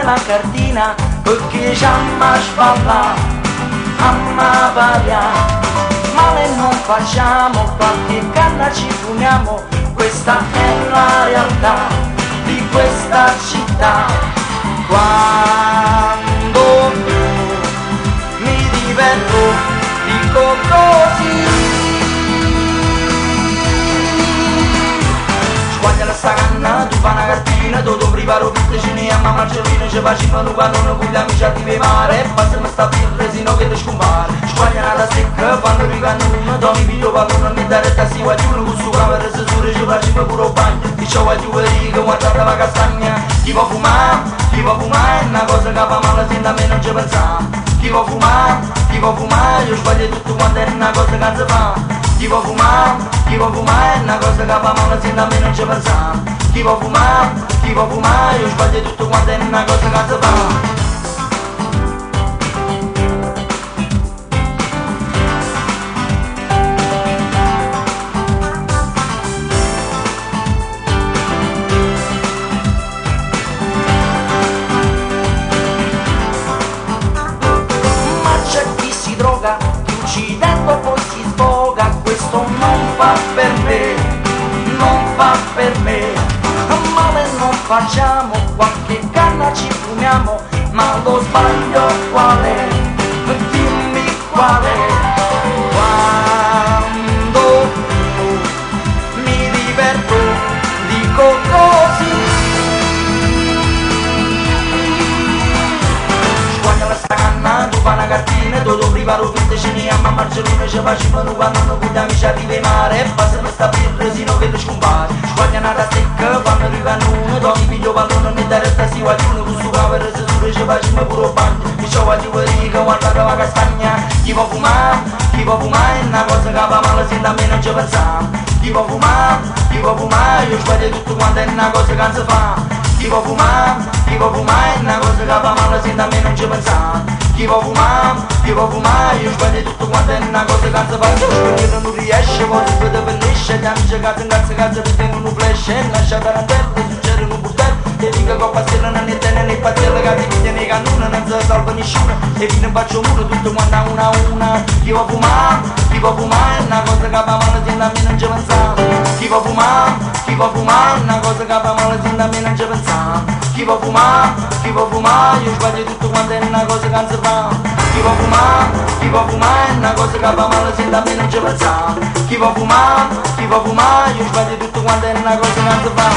la cartina perché ci amma spalla, amma paria. Male non facciamo, qualche canna ci fumiamo, questa è la realtà di questa città. Quando mi diverto dico così. Squaglia la sta canna, tu fa una cartina, tu preparo tutte cene a mamma Marcellino, ci facevano quando non con gli amici a di mare, e passiamo sta birra sino che ti scompare. Squaglia nata secca, quando ricano uno, do mi piglio pallone, mi dà retta si guagliuno, con su qua per sesure ci facciamo pure bagno, ti ciò guagliueri che guardate la castagna. Chi può fumare, è una cosa che fa male sin da me non ci pensare. Chi può fumare, io sbaglio tutto quanto è una cosa che non si fa. Chi può fumare, è una cosa che fa male sin da me non ci pensare. Chi può fumare, io sbaglio tutto quanto è una cosa che non si fa. Che uccidendo poi si sfoga, questo non fa per me, non fa per me. Male non facciamo, qualche canna ci fumiamo, ma lo sbaglio qual è? Dimmi qual è? Quando mi diverto dico così. Squaglia la sta canna, tu fa una cartina, tu preparo tutte cene a mamma Marcellino, ci facevano quando non con gli amici a di mare, e passiamo sta birra sino che ti scompare. Squaglia nata secca, quando ricano uno, do mi piglio pallone, mi dà retta si guagliuno, con su qua per sesure ci facciamo pure bagno, mi ciò guagliueri che guardate la castagna. Chi può fumare, è una cosa che fa male sin da me non ci pensare. Chi può fumare, io sbaglio tutto quanto è una cosa che non si fa. Chi può fumare, è una cosa che fa male sin da me non ci pensare. Chi può fumare, io sbaglio tutto quanto è una cosa che non si fa. Perché non riesce, poi si vede pellisce, gli amici che cazzo ritengono un flash, e lasciate la terra, succede un burdello, e dica che passano nei tene, nei pazzelli, che ti pigliano i cannoni, non si salva nessuno, e fino in faccio muro, tutto quanto una a una. Chi può fumare, è una cosa che fa male sin da me non ci pensare. Chi può fumare, è una cosa che fa male sin da me non ci pensare. Chi può fumare, io sbaglio tutto quanto è una cosa che non si fa. Chi può fumare, è una cosa che fa male sin da me non ci pensare. Chi può fumare, io sbaglio tutto quanto è una cosa che non si fa.